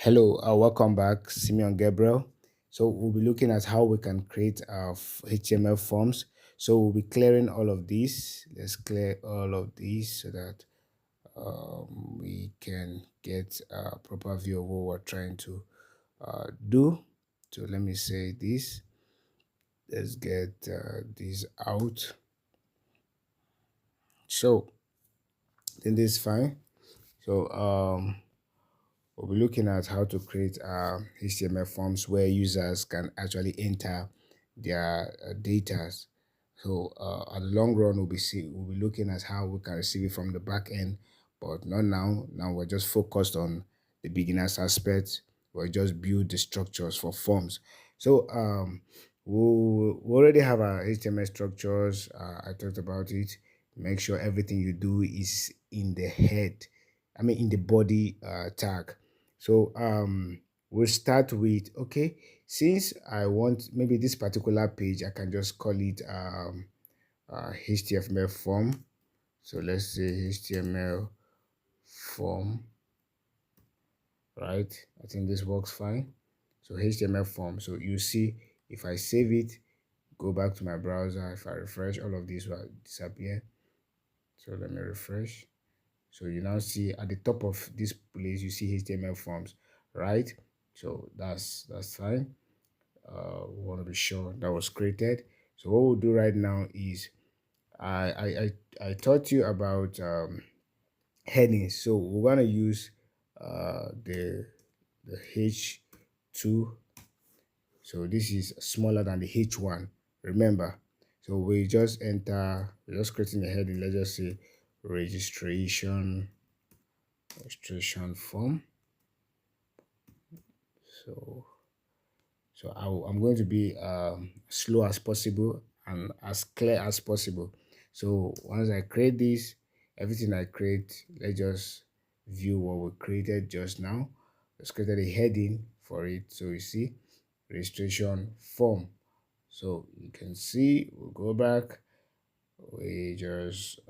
Hello, welcome back, Simeon Gabriel. So we'll be looking at how we can create our HTML forms. So we'll be clearing all of these. Let's clear all of these so that we can get a proper view of what we're trying to do. So let me say this. Let's get this out. So then this is fine. So we'll be looking at how to create HTML forms where users can actually enter their data. So at the long run, we'll be looking at how we can receive it from the back end, but not now. Now we're just focused on the beginners aspect. We'll just build the structures for forms. So we already have our HTML structures. I talked about it. Make sure everything you do is in the head. I mean, in the body tag. So we'll start with, okay, since I want maybe this particular page, I can just call it HTML form. So let's say HTML form, right? I think this works fine. So HTML form. So you see, if I save it, go back to my browser, if I refresh, all of these will disappear. So let me refresh. So you now see at the top of this place, you see HTML forms, right? So that's fine. We want to be sure that was created. So what we'll do right now is I taught you about headings. So we're gonna use the H2. So this is smaller than the H1. Remember. So we just enter. We're just creating a heading. Let's just say registration form. So I'm going to be slow as possible and as clear as possible. So once I create this, everything I create, let's just view what we created just now. Let's create a heading for it. So you see registration form. So you can see, we'll go back. We just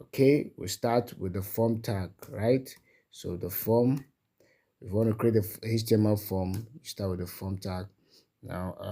okay, we start with the form tag, right? So the form, if you want to create a HTML form, you start with the form tag. Now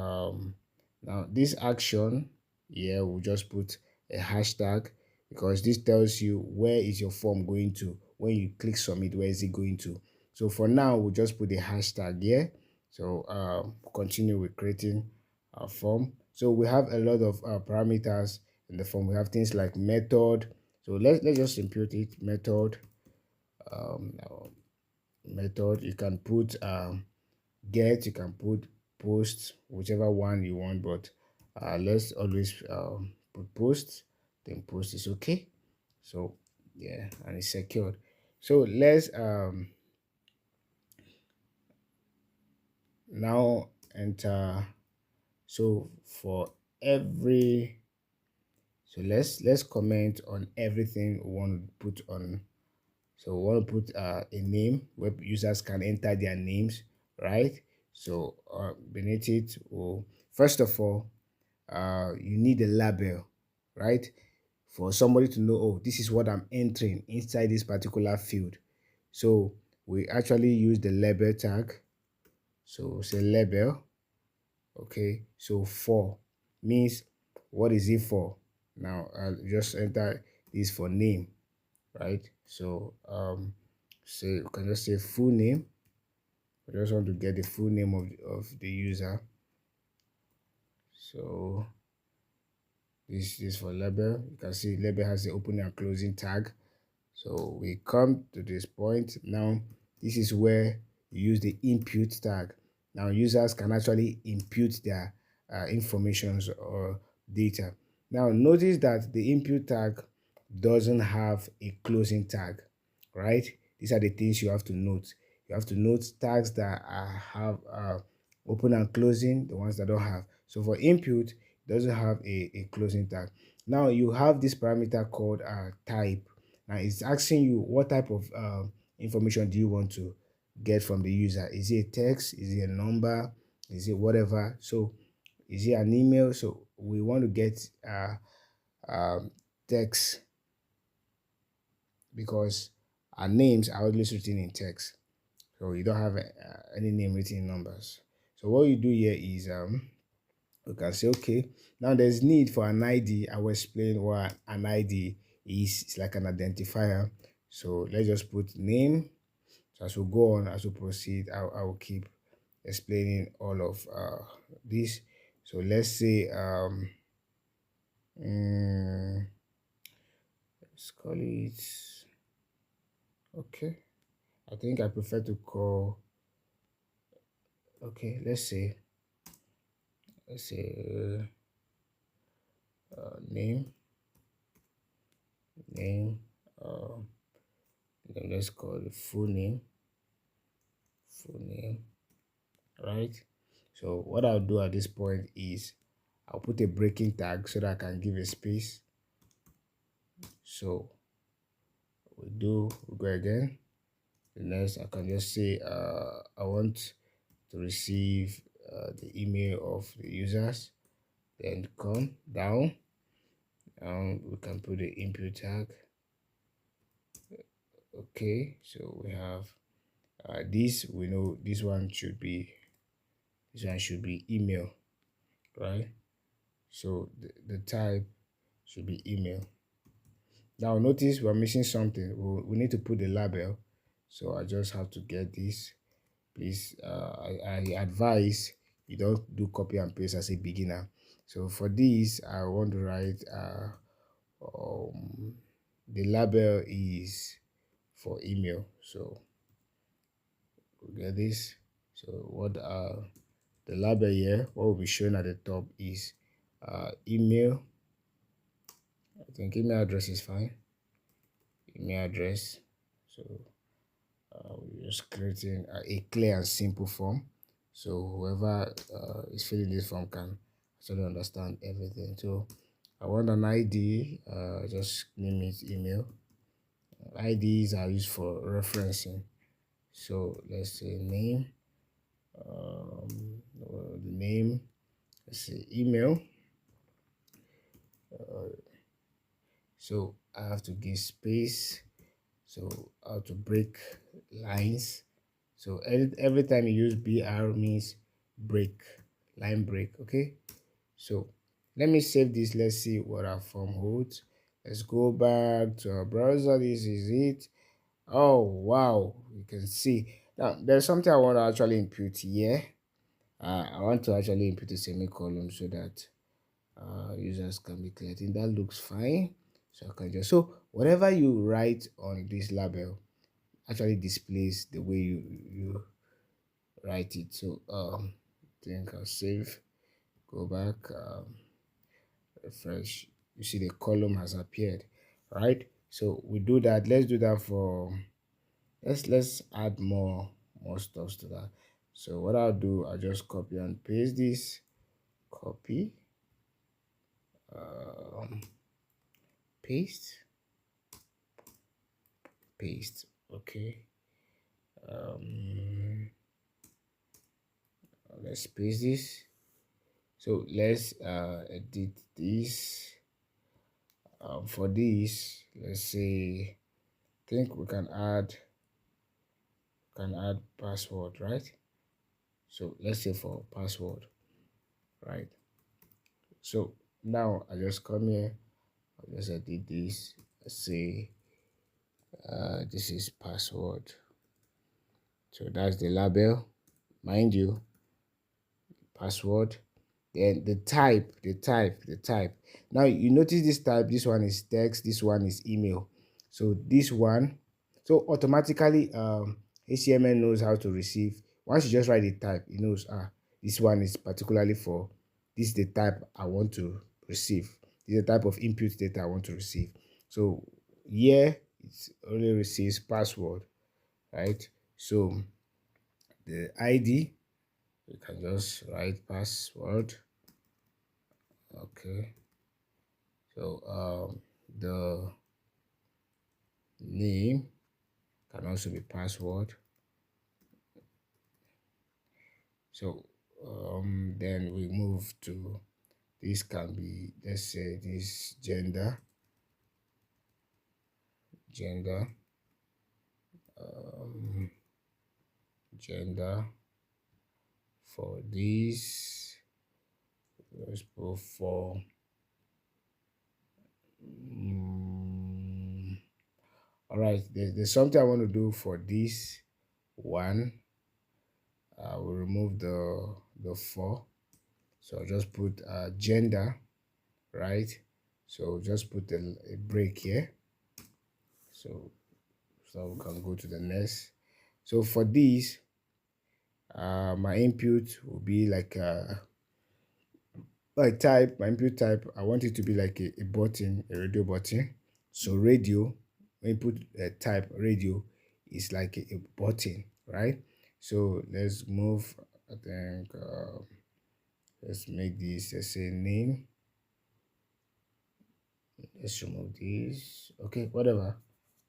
this action here, we'll just put a hashtag because this tells you where is your form going to. When you click submit, where is it going to? So for now, we'll just put the hashtag here. So continue with creating our form. So we have a lot of parameters in the form. We have things like method. So let's just impute it, method. Method, you can put get, you can put post, whichever one you want, but let's always put post, then post is okay. So yeah, and it's secured. So let's now enter. So for every, so let's comment on everything we want to put on. So we want to put a name where users can enter their names, right? So beneath it, well, first of all, you need a label, right? For somebody to know, oh, this is what I'm entering inside this particular field. So we actually use the label tag. So say label, okay? So for means what is it for? Now I'll just enter this for name, right? So say you can just say full name. I just want to get the full name of the user. So this is for label. You can see label has the opening and closing tag. So we come to this point. Now this is where you use the input tag. Now users can actually input their informations or data. Now notice that the input tag doesn't have a closing tag, right? These are the things you have to note. You have to note tags that have open and closing, the ones that don't have. So for input, it doesn't have a closing tag. Now you have this parameter called type. Now it's asking you what type of information do you want to get from the user. Is it a text? Is it a number? Is it whatever? So is it an email? So we want to get text because our names are always written in text, so you don't have any name written in numbers. So what you do here is you can say, okay, now there's need for an ID. I will explain what an ID is. It's like an identifier. So let's just put name. So as we go on, as we proceed, I will keep explaining all of this. So let's say let's call it, okay, I think I prefer to call, okay, let's say name, uh, then let's call it full name, right? So what I'll do at this point is I'll put a breaking tag so that I can give a space. So we go again. The next, I can just say I want to receive the email of the users. Then come down, we can put the input tag. Okay, so we have this. We know this one should be email, right? So the type should be email. Now notice we're missing something. We need to put the label, so I just have to get this. Please, I advise you don't do copy and paste as a beginner. So for this, I want to write the label is for email. So we get this. So what the label here, what will be shown at the top is email. I think email address is fine. Email address. So we're just creating a clear and simple form, so whoever is filling this form can actually understand everything. So I want an ID, just name it email. IDs are used for referencing, so let's say name, the name, let's say email. So I have to give space, so how to break lines. So every time you use BR means break, line break. Okay, so let me save this. Let's see what our form holds. Let's go back to our browser. This is it. Oh wow, you can see now there's something I want to actually input here. I want to actually input a semicolon so that users can be clear. I think that looks fine. So I can just, so whatever you write on this label actually displays the way you write it. So I think I'll save, go back, refresh. You see the column has appeared, right? So we do that. Let's do that for, let's add more stuff to that. So what I'll do, I'll just copy and paste this, copy, paste, okay. Let's paste this. So let's edit this. For this, let's say, I think we can add password, right? So let's say for password, right? So now I just come here, I just edit this. Let's say this is password. So that's the label, mind you, password. Then the type. Now you notice this type, this one is text, this one is email. So this one, so automatically HTML knows how to receive. Once you just write the type, it knows this one is particularly for, this is the type I want to receive. This is the type of input data I want to receive. So here it only receives password, right? So the ID, you can just write password. Okay, so the name can also be password. So then we move to, this can be, let's say this gender, gender for this. Let's go for all right. There's something I want to do for this one. I will remove the 4, so I'll just put gender, right? So just put a break here, so we can go to the next. So for this, my input will be like my input type, I want it to be like a button, a radio button. So radio input type radio is like a button, right? So let's move. I think let's make this, let's say name. Let's remove this. Okay, whatever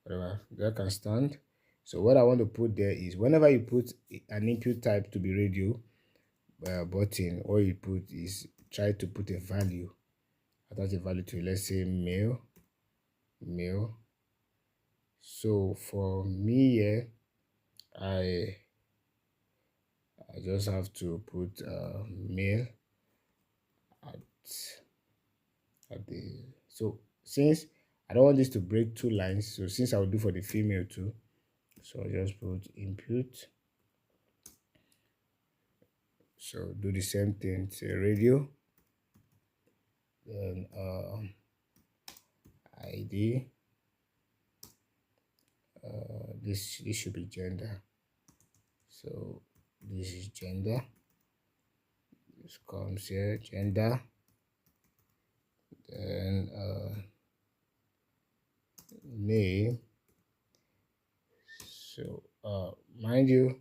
that can stand. So what I want to put there is, whenever you put an input type to be radio button, all you put is try to put a value, attach a value to it. Let's say male. So for me here, I just have to put male at the, so since I don't want this to break 2 lines, so since I will do for the female too, so I'll just put input. So do the same thing, say radio, then ID, this should be gender, so this is gender. This comes here, gender, then name. So mind you,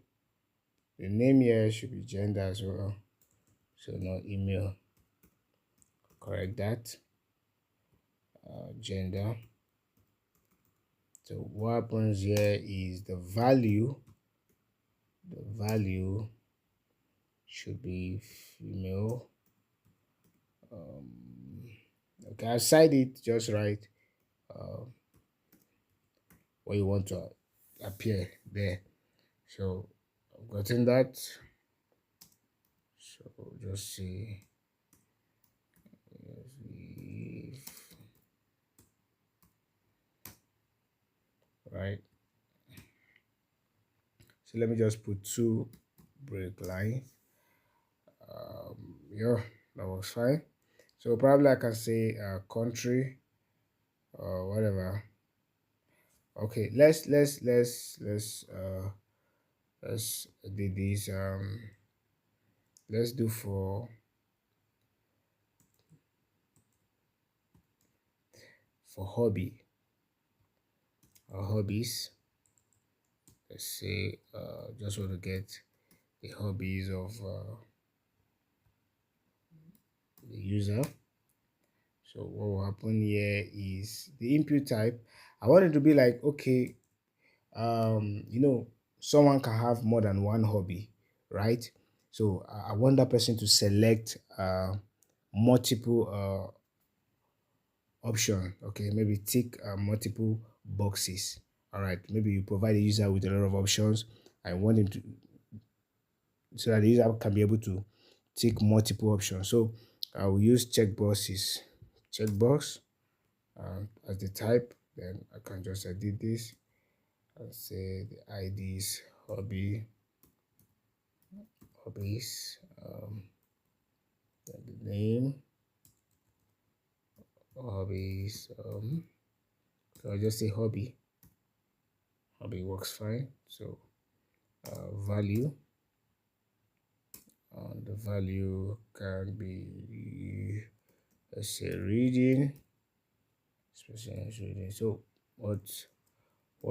the name here should be gender as well, so not email. Correct that. Gender. So what happens here is the value should be female. Okay, I'll cite it just right. What you want to appear there. So I've gotten that. So just see. Right. So let me just put 2 break line. Yeah, that was fine. So probably I can say country or whatever. Okay, let's do this. Let's do for hobby or hobbies. Let's say just want to get the hobbies of the user. So what will happen here is the input type, I want it to be like, okay, you know, someone can have more than one hobby, right? So I want that person to select multiple option. Okay, maybe tick multiple boxes. All right, maybe you provide a user with a lot of options. I want him to, so that the user can be able to tick multiple options. So I will use checkboxes, checkbox as the type. Then I can just edit this and say the IDs hobbies, the name hobbies. So I'll just say hobby works fine. So value, and the value can be, let's say reading, specialized reading. So what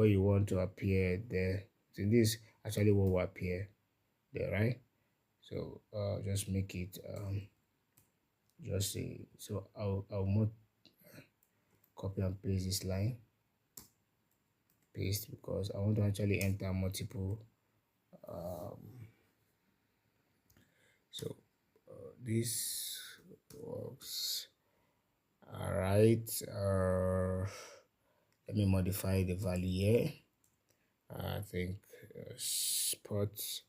you want to appear there, so this actually what will appear there, right? So just make it just say, so I'll more copy and paste this line, paste, because I want to actually enter multiple so this works. All right, let me modify the value here. I think sports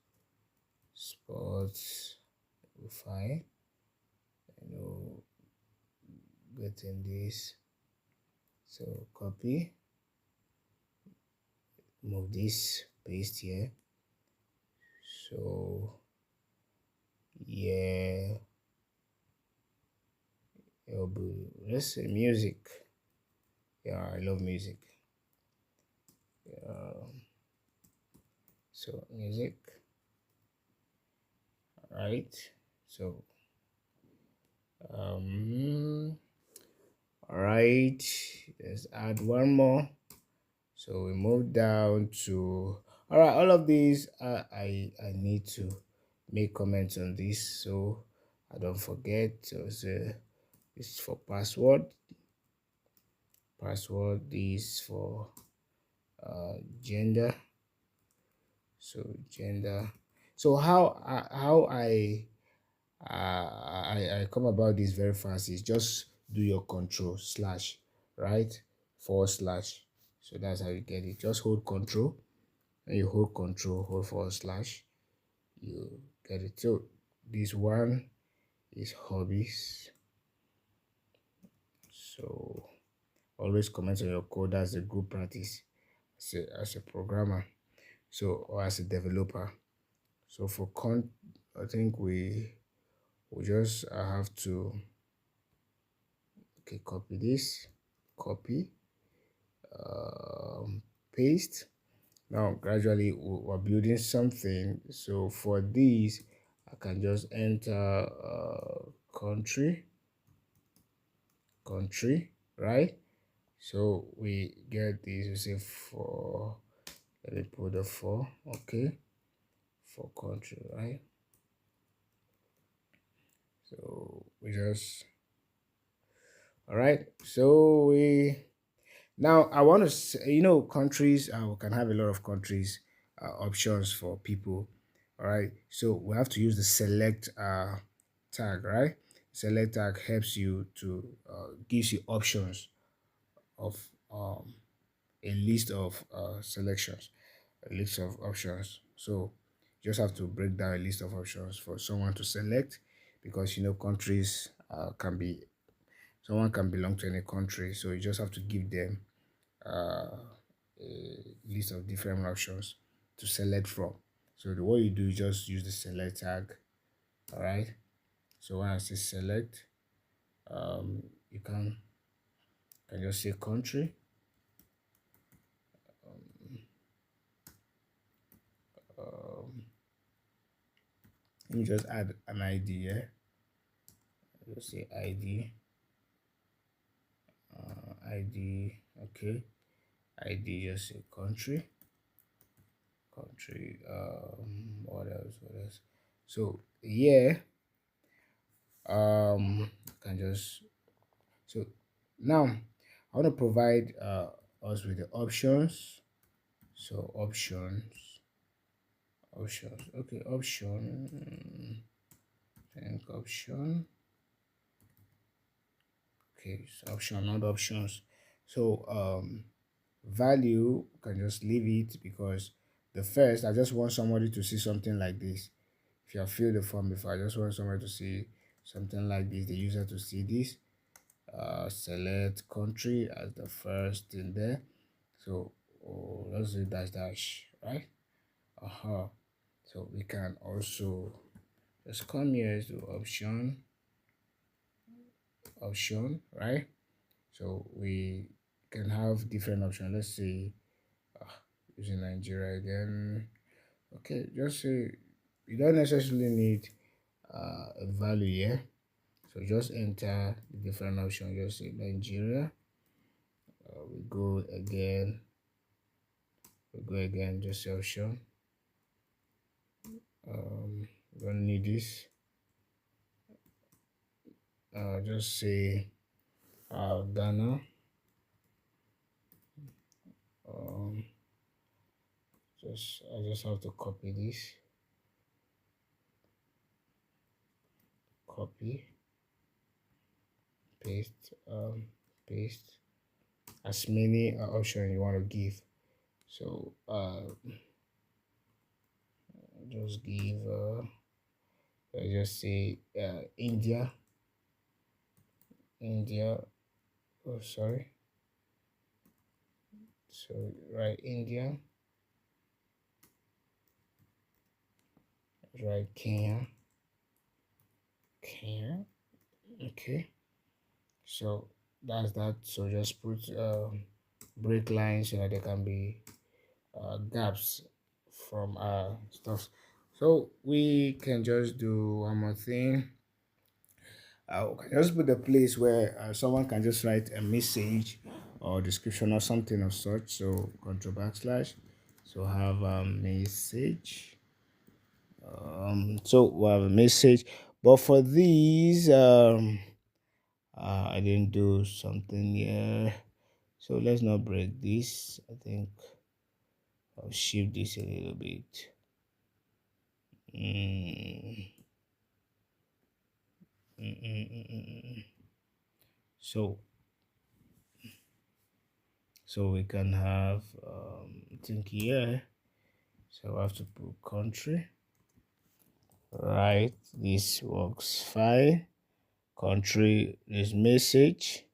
will fine. You know, getting this. So copy, move this, paste here. So yeah, it'll be, let's say music. Yeah, I love music. So music, right? So um, all right. Let's add one more. So we move down to, all right. All of these, I need to make comments on this so I don't forget. So this is for password. This for gender. So gender. So how I come about this very fast is just do your control slash, right, forward slash. So that's how you get it. Just hold control, and you hold control, hold forward slash, you get it. So this one is hobbies. So always comment on your code as a good practice as a programmer, so, or as a developer. So for I think we just have to, okay, copy this, copy, paste. Now gradually we're building something. So for this, I can just enter country, right? So we get this, we say for, let me put the for, okay, for country, right? So we just, all right. So we, now I want to say, countries, we can have a lot of countries options for people. All right. So we have to use the select tag, right? Select tag helps you to gives you options of a list of selections, a list of options. So you just have to break down a list of options for someone to select, because countries can be, someone can belong to any country, so you just have to give them a list of different options to select from. So what you do is just use the select tag. All right. So when I say select, you can just say country. Let me just add an ID here. Just say ID. ID. Okay. ID. Just say country. What else? So yeah, can just, so now I want to provide us with the options. So options, okay, option, think option, okay, so option, not options. So value, can just leave it, because the first, I just want somebody to see something like this. If you have filled the form before, I just want somebody to see something like this, the user to see this. Select country as the first in there. So let's do dash, right? So we can also just come here to option, right? So we can have different options. Let's say using Nigeria again. Okay, just say you don't necessarily need a value here. So just enter the different options. Just say Nigeria. We go again. Just say option. We don't need this. Just say Ghana. I just have to copy this. Copy, paste, paste. As many options you want to give. So just give let's just say India. Oh, sorry. So right, India. Right, Kenya. Okay. So that's that. So just put break lines so that there can be gaps from stuff. So we can just do one more thing. We can just put the place where someone can just write a message or description or something of such. So control backslash. So have a message. So we have a message, but for these, I didn't do something here. So let's not break this. I think I'll shift this a little bit. Mm. So we can have I think here. So I have to put country. Right, this works fine. Country is message.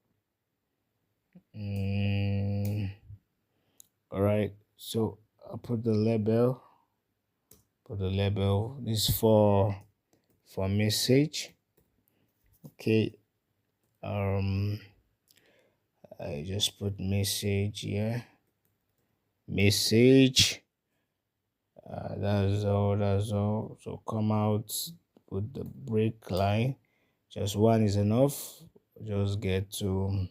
All right, so I'll put the label. This for message. Okay. I just put message here. Message. That's all. So come out, put the break line. Just one is enough. Just get to.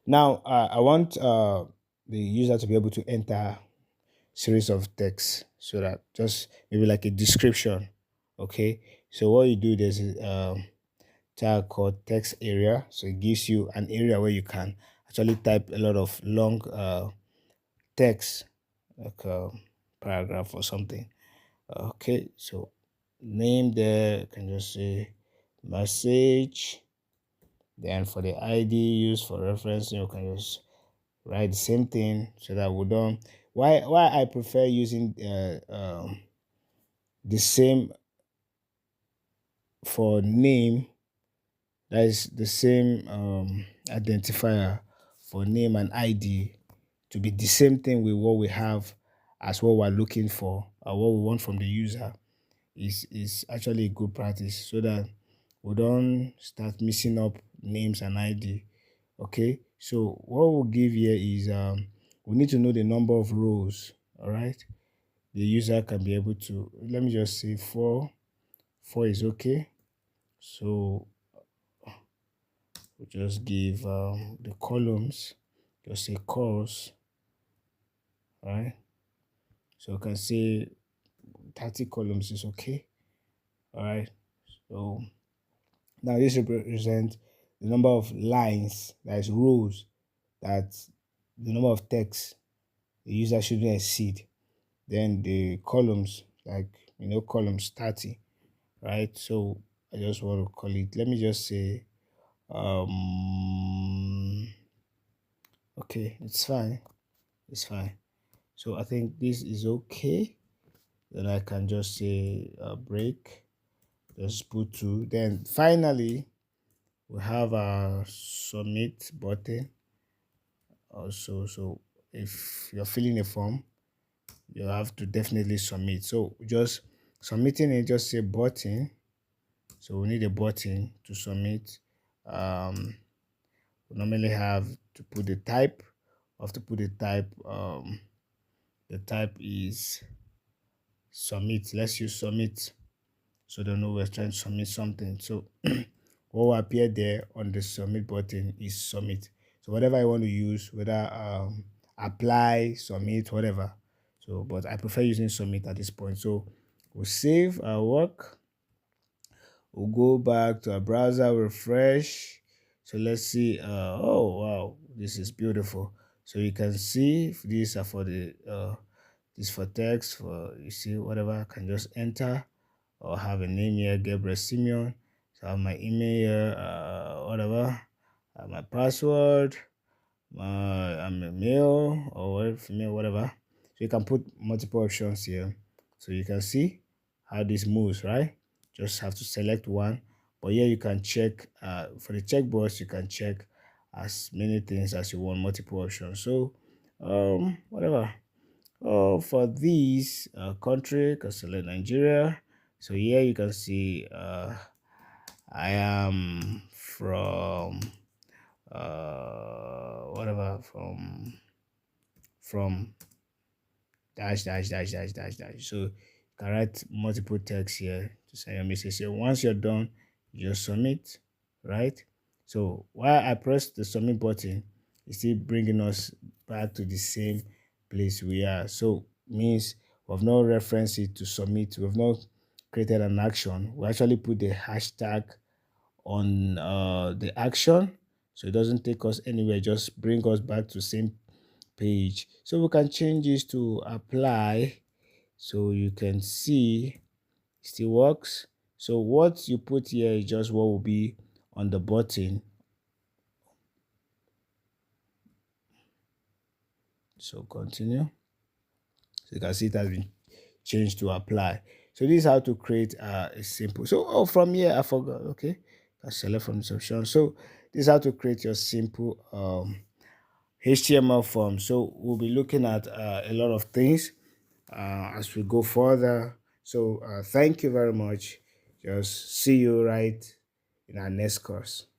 Now I want the user to be able to enter series of text, so that just maybe like a description. Okay. So what you do, there's a tag called text area. So it gives you an area where you can actually type a lot of long text, like a paragraph or something. Okay, so name there, you can just say message. Then for the ID used for reference, you can just write the same thing so that we don't. Why I prefer using the same for name. That is the same identifier for name and ID to be the same thing with what we have as what we're looking for or what we want from the user is actually a good practice, so that we don't start mixing up names and ID. Okay, so what we'll give here is we need to know the number of rows. All right, the user can be able to, let me just say 4 is okay. So we just give the columns, just say course. Right, so you can say 30 columns is okay. All right, so now this represents the number of lines, that is rows, that the number of text the user shouldn't exceed. Then the columns, like columns 30, right? So I just want to call it, let me just say okay, it's fine. So I think this is okay. Then I can just say break, just put 2. Then finally we have a submit button also. So if you're filling a form, you have to definitely submit. So just submitting it, just say button. So we need a button to submit. We normally have to put the type. We have to put the type. The type is submit. Let's use submit, so they know we're trying to submit something. So what will appear there on the submit button is submit. So whatever I want to use, whether apply, submit, whatever. So but I prefer using submit at this point. So we'll save our work. We'll go back to our browser, refresh. So let's see. Oh wow, this is beautiful. So you can see these are for the this for text. For, you see, whatever I can just enter or have a name here, Gabriel Simeon. So I have my email here, whatever, my password, I'm a male or female, whatever. So you can put multiple options here. So you can see how this moves, right? Just have to select one. But here you can check, for the checkbox, you can check as many things as you want, multiple options. So, whatever. For these country, you can select Nigeria. So here you can see I am from whatever from dash dash dash dash dash dash. So you can write multiple text here to send your message. So once you're done, you just submit, right? So while I press the submit button, it's still bringing us back to the same place we are. So means we've not referenced it to submit. We've not created an action. We actually put the hashtag on the action, so it doesn't take us anywhere, just bring us back to same page. So we can change this to apply, so you can see it still works. So what you put here is just what will be on the button. So continue. So you can see it has been changed to apply. So this is how to create a simple. So from here I forgot. Okay, I select from this option. So this is how to create your simple HTML form. So we'll be looking at a lot of things as we go further. So thank you very much. Just see you right in our next course.